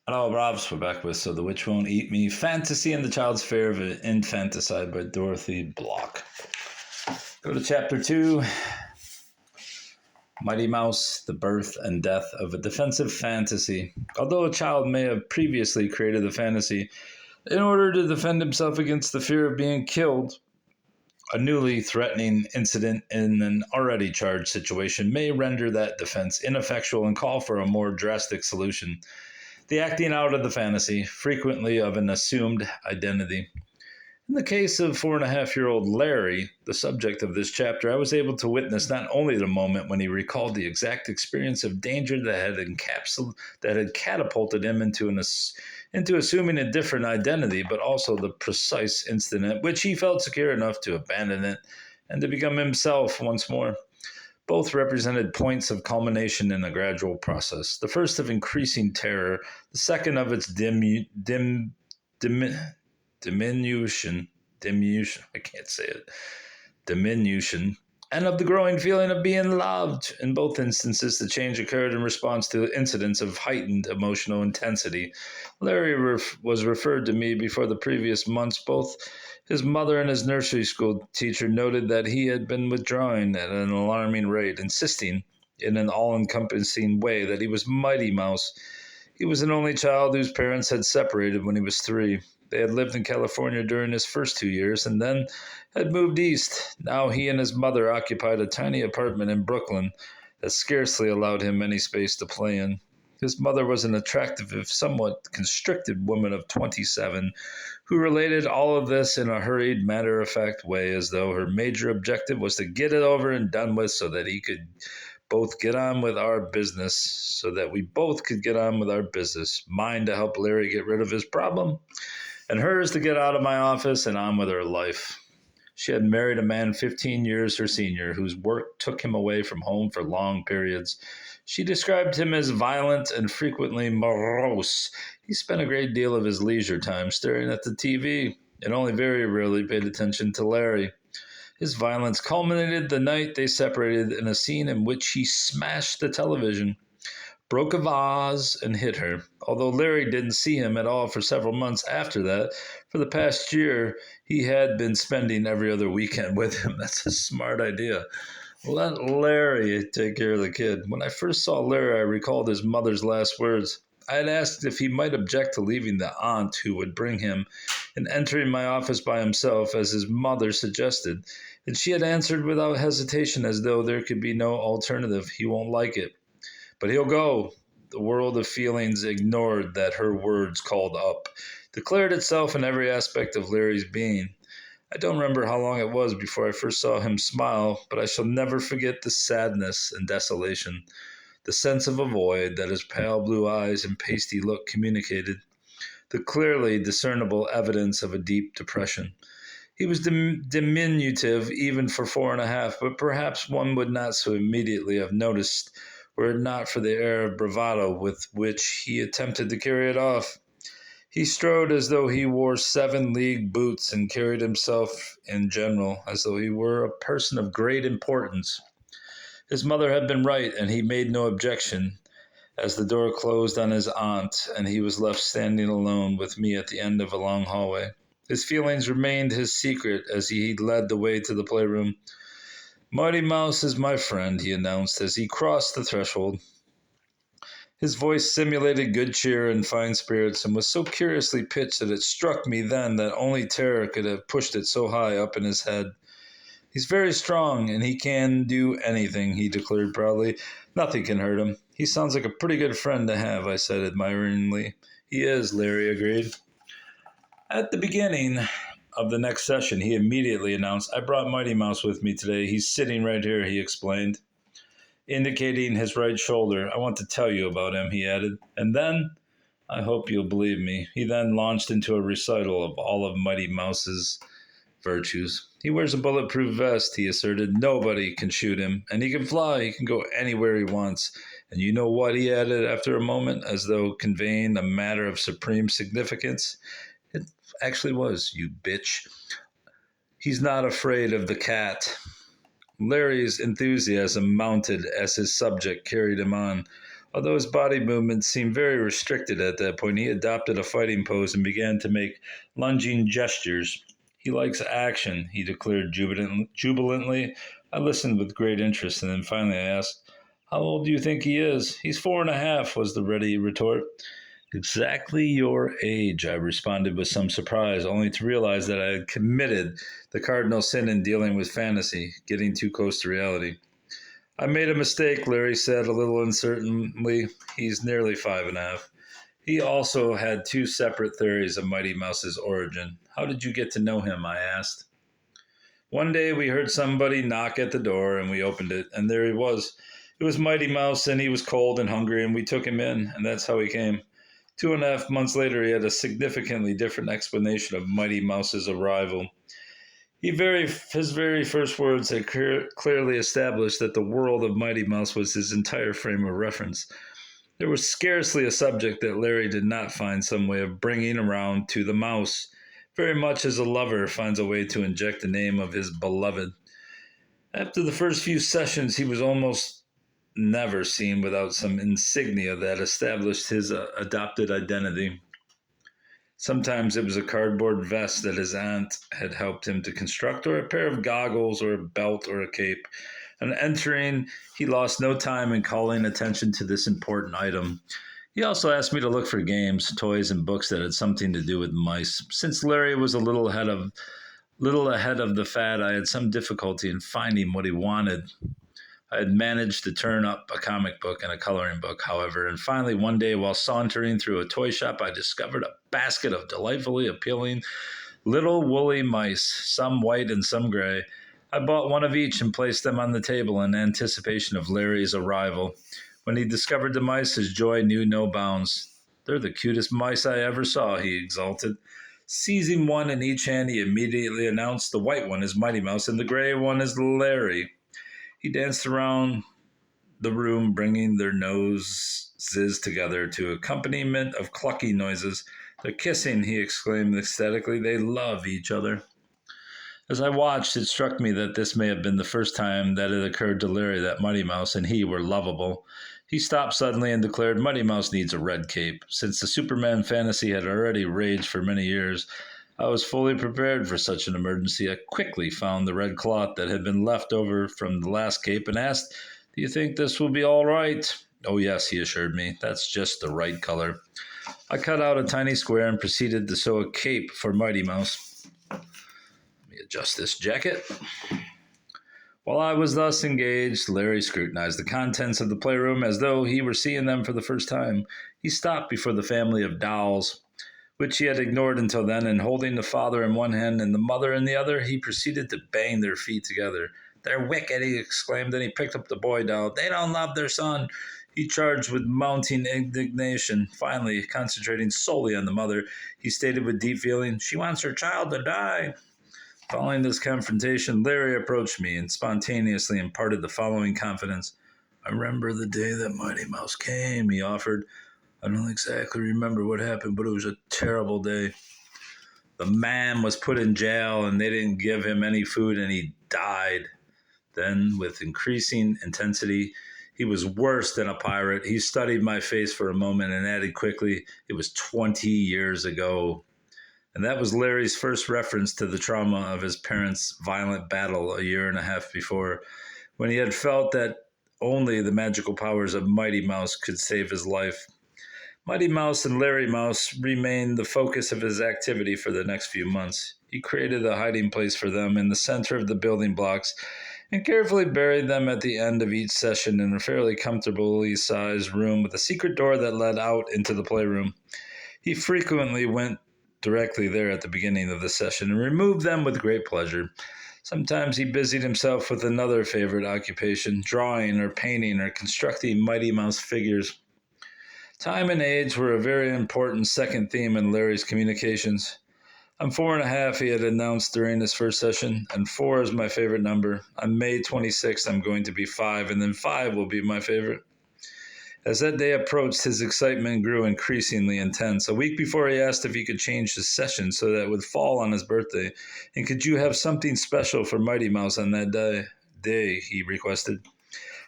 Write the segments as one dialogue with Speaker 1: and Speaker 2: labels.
Speaker 1: Hello, Robs. We're back with So the Witch Won't Eat Me, Fantasy and the Child's Fear of Infanticide by Dorothy Bloch. Go to Chapter 2, Mighty Mouse, The Birth and Death of a Defensive Fantasy. Although a child may have previously created the fantasy in order to defend himself against the fear of being killed, a newly threatening incident in an already charged situation may render that defense ineffectual and call for a more drastic solution. The acting out of the fantasy, frequently of an assumed identity. In the case of 4.5-year-old Larry, the subject of this chapter, I was able to witness not only the moment when he recalled the exact experience of danger that had catapulted him into assuming a different identity, but also the precise instant at which he felt secure enough to abandon it and to become himself once more. Both represented points of culmination in a gradual process, the first of increasing terror, the second of its diminution, I can't say it, diminution, and of the growing feeling of being loved. In both instances, the change occurred in response to incidents of heightened emotional intensity. Larry was referred to me before the previous months. Both his mother and his nursery school teacher noted that he had been withdrawing at an alarming rate, insisting in an all-encompassing way that he was Mighty Mouse. He was an only child whose parents had separated when he was 3. They had lived in California during his first 2 years and then had moved east. Now he and his mother occupied a tiny apartment in Brooklyn that scarcely allowed him any space to play in. His mother was an attractive, if somewhat constricted woman of 27 who related all of this in a hurried, matter-of-fact way as though her major objective was to get it over and done with so that he could both get on with our business, so that we both could get on with our business. Mine to help Larry get rid of his problem, and hers to get out of my office and on with her life. She had married a man 15 years her senior, whose work took him away from home for long periods. She described him as violent and frequently morose. He spent a great deal of his leisure time staring at the TV and only very rarely paid attention to Larry. His violence culminated the night they separated in a scene in which he smashed the television, broke a vase, and hit her. Although Larry didn't see him at all for several months after that, for the past year he had been spending every other weekend with him. That's a smart idea. Let Larry take care of the kid. When I first saw Larry, I recalled his mother's last words. I had asked if he might object to leaving the aunt who would bring him and entering my office by himself, as his mother suggested, and she had answered without hesitation, as though there could be no alternative. He won't like it, but he'll go. The world of feelings ignored that her words called up, declared itself in every aspect of Larry's being. I don't remember how long it was before I first saw him smile, but I shall never forget the sadness and desolation, the sense of a void that his pale blue eyes and pasty look communicated, the clearly discernible evidence of a deep depression. He was diminutive even for 4.5, but perhaps one would not so immediately have noticed were it not for the air of bravado with which he attempted to carry it off. He strode as though he wore 7-league boots and carried himself in general as though he were a person of great importance. His mother had been right, and he made no objection as the door closed on his aunt and he was left standing alone with me at the end of a long hallway. His feelings remained his secret as he led the way to the playroom. "Mighty Mouse is my friend," he announced as he crossed the threshold. His voice simulated good cheer and fine spirits, and was so curiously pitched that it struck me then that only terror could have pushed it so high up in his head. "He's very strong, and he can do anything," he declared proudly. "Nothing can hurt him. He sounds like a pretty good friend to have," I said admiringly. "He is," Larry agreed. At the beginning of the next session, he immediately announced, "I brought Mighty Mouse with me today. He's sitting right here," he explained, indicating his right shoulder. "I want to tell you about him," he added. And then, "I hope you'll believe me," he then launched into a recital of all of Mighty Mouse's virtues. "He wears a bulletproof vest," he asserted. "Nobody can shoot him. And he can fly. He can go anywhere he wants. And you know what?" he added after a moment, as though conveying a matter of supreme significance. "It actually was, you bitch. He's not afraid of the cat." Larry's enthusiasm mounted as his subject carried him on. Although his body movements seemed very restricted at that point, he adopted a fighting pose and began to make lunging gestures. He likes action, he declared jubilantly. I listened with great interest, and then finally I asked, "How old do you think he is?" "He's 4.5," was the ready retort. "Exactly your age," I responded with some surprise, only to realize that I had committed the cardinal sin in dealing with fantasy, getting too close to reality. "I made a mistake," Larry said a little uncertainly. "He's nearly 5.5." He also had two separate theories of Mighty Mouse's origin. "How did you get to know him?" I asked. "One day we heard somebody knock at the door, and we opened it, and there he was. It was Mighty Mouse, and he was cold and hungry, and we took him in, and that's how he came." 2.5 months later, he had a significantly different explanation of Mighty Mouse's arrival. His very first words had clearly established that the world of Mighty Mouse was his entire frame of reference. There was scarcely a subject that Larry did not find some way of bringing around to the mouse, very much as a lover finds a way to inject the name of his beloved. After the first few sessions, he was almost never seen without some insignia that established his adopted identity. Sometimes it was a cardboard vest that his aunt had helped him to construct, or a pair of goggles, or a belt, or a cape. On entering, he lost no time in calling attention to this important item. He also asked me to look for games, toys, and books that had something to do with mice. Since Larry was a little ahead of the fad, I had some difficulty in finding what he wanted. I had managed to turn up a comic book and a coloring book, however, and finally one day while sauntering through a toy shop, I discovered a basket of delightfully appealing little woolly mice, some white and some gray. I bought one of each and placed them on the table in anticipation of Larry's arrival. When he discovered the mice, his joy knew no bounds. "They're the cutest mice I ever saw," he exulted. Seizing one in each hand, he immediately announced, "The white one is Mighty Mouse and the gray one is Larry." He danced around the room, bringing their noses together to accompaniment of clucking noises. "They're kissing," he exclaimed ecstatically. "They love each other." As I watched, it struck me that this may have been the first time that it occurred to Larry that Mighty Mouse and he were lovable. He stopped suddenly and declared, "Mighty Mouse needs a red cape." Since the Superman fantasy had already raged for many years, I was fully prepared for such an emergency. I quickly found the red cloth that had been left over from the last cape and asked, "Do you think this will be all right?" "Oh, yes," he assured me. "That's just the right color." I cut out a tiny square and proceeded to sew a cape for Mighty Mouse. Let me adjust this jacket. While I was thus engaged, Larry scrutinized the contents of the playroom as though he were seeing them for the first time. He stopped before the family of dolls, which he had ignored until then, and holding the father in one hand and the mother in the other, he proceeded to bang their feet together. "They're wicked," he exclaimed. Then he picked up the boy doll. "They don't love their son," he charged with mounting indignation. Finally, concentrating solely on the mother, he stated with deep feeling, "She wants her child to die." Following this confrontation, Larry approached me and spontaneously imparted the following confidence. "I remember the day that Mighty Mouse came," he offered. "I don't exactly remember what happened, but it was a terrible day. The man was put in jail and they didn't give him any food and he died." Then, with increasing intensity, "He was worse than a pirate." He studied my face for a moment and added quickly, "It was 20 years ago." And that was Larry's first reference to the trauma of his parents' violent battle a year and a half before, when he had felt that only the magical powers of Mighty Mouse could save his life. Mighty Mouse and Larry Mouse remained the focus of his activity for the next few months. He created a hiding place for them in the center of the building blocks and carefully buried them at the end of each session in a fairly comfortably sized room with a secret door that led out into the playroom. He frequently went directly there at the beginning of the session and removed them with great pleasure. Sometimes he busied himself with another favorite occupation, drawing or painting or constructing Mighty Mouse figures. Time and age were a very important second theme in Larry's communications. "I'm 4.5," he had announced during his first session, "and 4 is my favorite number. On May 26th, I'm going to be 5, and then 5 will be my favorite." As that day approached, his excitement grew increasingly intense. A week before, he asked if he could change his session so that it would fall on his birthday. "And could you have something special for Mighty Mouse on that day?" he requested.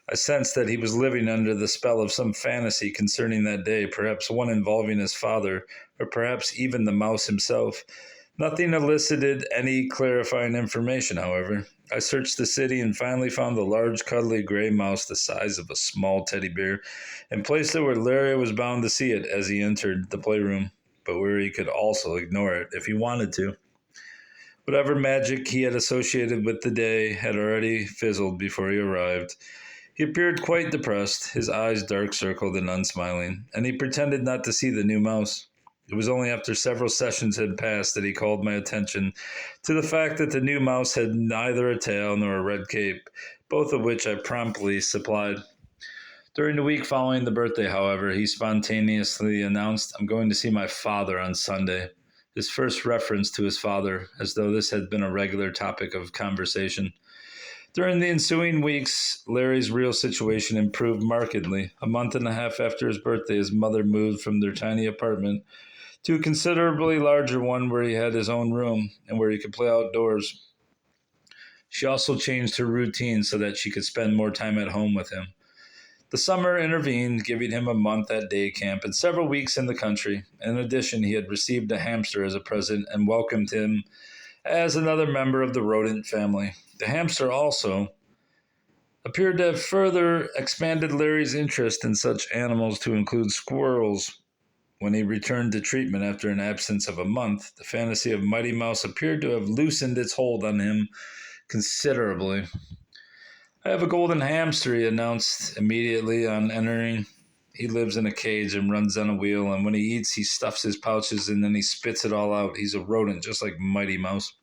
Speaker 1: I sensed that he was living under the spell of some fantasy concerning that day, perhaps one involving his father, or perhaps even the mouse himself. Nothing elicited any clarifying information, however. I searched the city and finally found a large, cuddly gray mouse the size of a small teddy bear and placed it where Larry was bound to see it as he entered the playroom, but where he could also ignore it if he wanted to. Whatever magic he had associated with the day had already fizzled before he arrived. He appeared quite depressed, his eyes dark circled and unsmiling, and he pretended not to see the new mouse. It was only after several sessions had passed that he called my attention to the fact that the new mouse had neither a tail nor a red cape, both of which I promptly supplied. During the week following the birthday, however, he spontaneously announced, "I'm going to see my father on Sunday." His first reference to his father, as though this had been a regular topic of conversation. During the ensuing weeks, Larry's real situation improved markedly. A month and a half after his birthday, his mother moved from their tiny apartment to a considerably larger one where he had his own room and where he could play outdoors. She also changed her routine so that she could spend more time at home with him. The summer intervened, giving him a month at day camp and several weeks in the country. In addition, he had received a hamster as a present and welcomed him as another member of the rodent family. The hamster also appeared to have further expanded Larry's interest in such animals to include squirrels. When he returned to treatment after an absence of a month, the fantasy of Mighty Mouse appeared to have loosened its hold on him considerably. "I have a golden hamster," he announced immediately on entering. "He lives in a cage and runs on a wheel, and when he eats, he stuffs his pouches and then he spits it all out. He's a rodent, just like Mighty Mouse."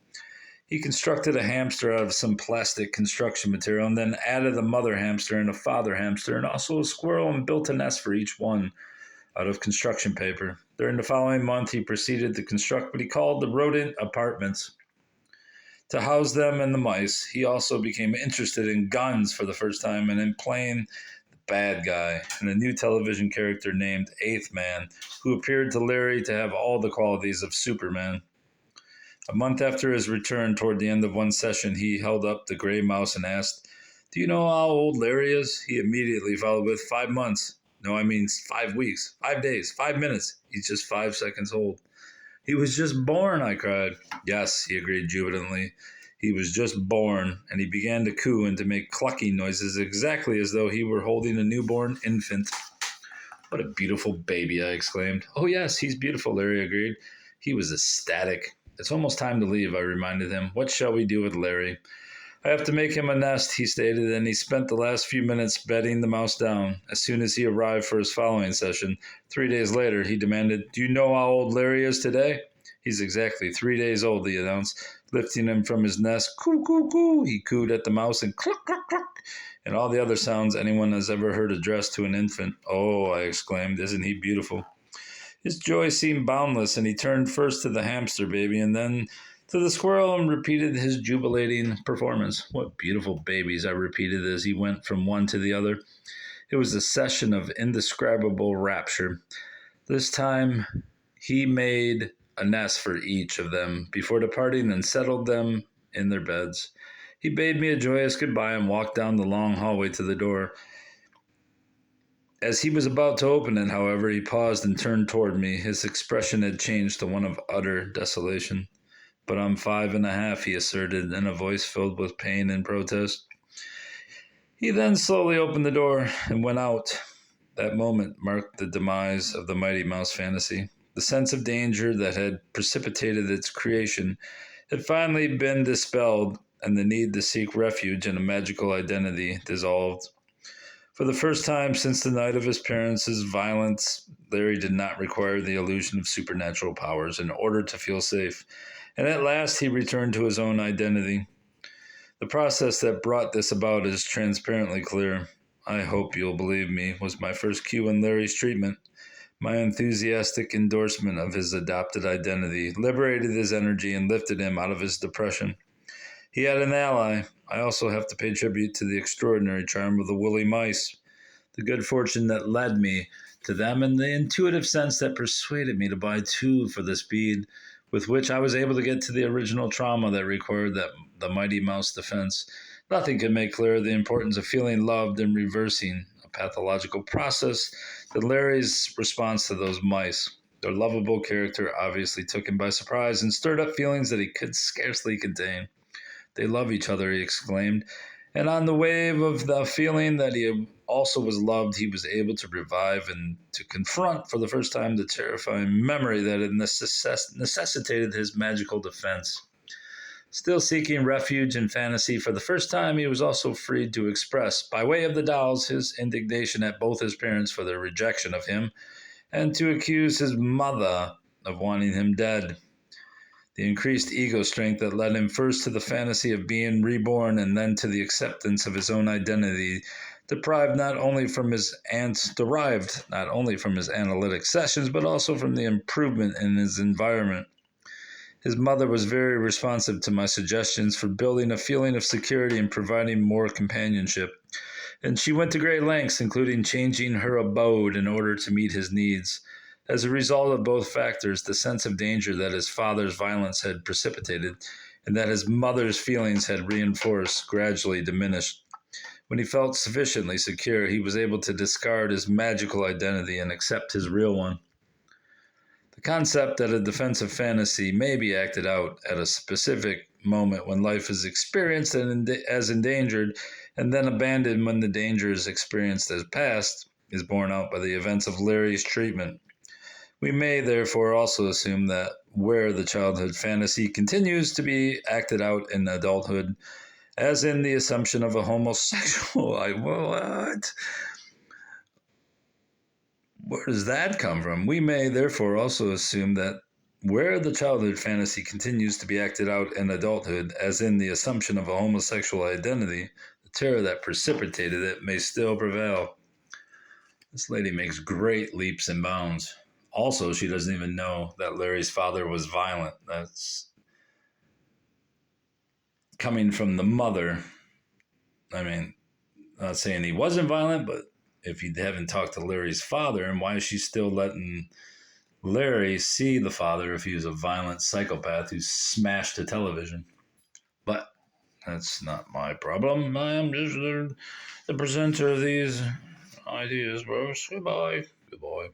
Speaker 1: He constructed a hamster out of some plastic construction material and then added a mother hamster and a father hamster and also a squirrel and built a nest for each one out of construction paper. During the following month, he proceeded to construct what he called the rodent apartments to house them and the mice. He also became interested in guns for the first time and in playing the bad guy in a new television character named Eighth Man, who appeared to Larry to have all the qualities of Superman. A month after his return, toward the end of one session, he held up the gray mouse and asked, "Do you know how old Larry is?" He immediately followed with, "5 months. No, I mean 5 weeks, 5 days, 5 minutes. He's just 5 seconds old." "He was just born," I cried. "Yes," he agreed jubilantly. "He was just born," and he began to coo and to make clucking noises exactly as though he were holding a newborn infant. "What a beautiful baby," I exclaimed. "Oh, yes, he's beautiful," Larry agreed. He was ecstatic. "It's almost time to leave," I reminded him. "What shall we do with Larry?" "I have to make him a nest," he stated, and he spent the last few minutes bedding the mouse down. As soon as he arrived for his following session, 3 days later, he demanded, "Do you know how old Larry is today?" "He's exactly 3 days old," he announced. Lifting him from his nest, "Coo, coo, coo," he cooed at the mouse and cluck, cluck, cluck, and all the other sounds anyone has ever heard addressed to an infant. "Oh," I exclaimed, "isn't he beautiful?" His joy seemed boundless, and he turned first to the hamster baby and then to the squirrel and repeated his jubilating performance. "What beautiful babies," I repeated as he went from one to the other. It was a session of indescribable rapture. This time he made a nest for each of them before departing and settled them in their beds. He bade me a joyous goodbye and walked down the long hallway to the door. As he was about to open it, however, he paused and turned toward me. His expression had changed to one of utter desolation. "But I'm 5.5," he asserted in a voice filled with pain and protest. He then slowly opened the door and went out. That moment marked the demise of the Mighty Mouse fantasy. The sense of danger that had precipitated its creation had finally been dispelled, and the need to seek refuge in a magical identity dissolved. For the first time since the night of his parents' violence, Larry did not require the illusion of supernatural powers in order to feel safe, and at last he returned to his own identity. The process that brought this about is transparently clear. "I hope you'll believe me," was my first cue in Larry's treatment. My enthusiastic endorsement of his adopted identity liberated his energy and lifted him out of his depression. He had an ally. I also have to pay tribute to the extraordinary charm of the woolly mice, the good fortune that led me to them, and the intuitive sense that persuaded me to buy 2 for the speed with which I was able to get to the original trauma that required the Mighty Mouse defense. Nothing can make clearer the importance of feeling loved and reversing a pathological process than Larry's response to those mice. Their lovable character obviously took him by surprise and stirred up feelings that he could scarcely contain. They love each other, he exclaimed, and on the wave of the feeling that he also was loved, he was able to revive and to confront for the first time the terrifying memory that had necessitated his magical defense. Still seeking refuge in fantasy, for the first time he was also freed to express, by way of the dolls, his indignation at both his parents for their rejection of him, and to accuse his mother of wanting him dead. The increased ego strength that led him first to the fantasy of being reborn and then to the acceptance of his own identity derived not only from his analytic sessions, but also from the improvement in his environment. His mother was very responsive to my suggestions for building a feeling of security and providing more companionship, and she went to great lengths, including changing her abode in order to meet his needs. As a result of both factors, the sense of danger that his father's violence had precipitated and that his mother's feelings had reinforced gradually diminished. When he felt sufficiently secure, he was able to discard his magical identity and accept his real one. The concept that a defensive fantasy may be acted out at a specific moment when life is experienced as endangered and then abandoned when the danger is experienced as past is borne out by the events of Larry's treatment. We may therefore also assume that where the childhood fantasy continues to be acted out in adulthood, as in the assumption of a homosexual, what? Where does that come from? We may therefore also assume that where the childhood fantasy continues to be acted out in adulthood, as in the assumption of a homosexual identity, the terror that precipitated it may still prevail. This lady makes great leaps and bounds. Also, she doesn't even know that Larry's father was violent. That's coming from the mother. I mean, I'm not saying he wasn't violent, but if you haven't talked to Larry's father, and why is she still letting Larry see the father if he was a violent psychopath who smashed a television? But that's not my problem. I am just the presenter of these ideas, bro. Goodbye. Goodbye.